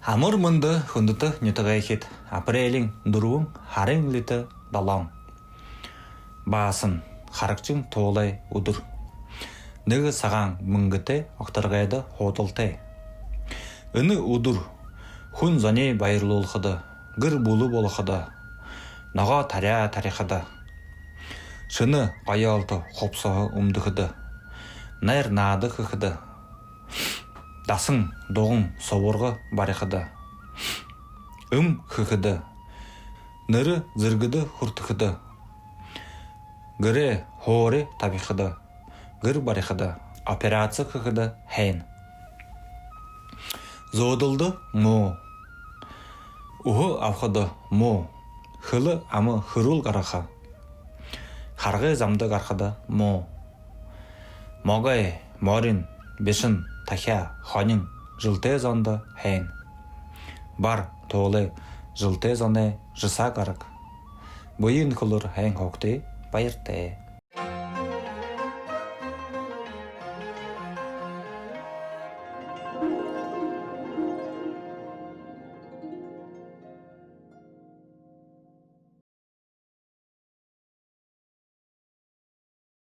Амар мөнді хүндіті нүтіғайхет апрейлін дұруын харын літі далан. Басын харакчын тоолай удыр. Нығы саған мүнгіте оқтарғайды хотылтай. Үні удыр, хүн зане байырлы олқыды, ғыр бұлы болықыды, наға таря тарихыды. Шыны қайалты қопсығы умдықыды, найр нады қықыды. Дасың доғын соғырғы барықыды. Қықыды, ныры зіргіді құртықыды. Гірі хоғыры табиқыды, ғыр барықыды, операция қықыды хәйін. Зодылды мұ. Ухы авқыды мұ. Хылы амы хырул қарақы. Харғы замды қарқыды мұ. Моғай, морин, бешін, тахя, хонин, жылте зонды хәйін. Бар тоғылы жылте зоны жыса қарық. Бұйын қылыр хәйін хоқты байырты.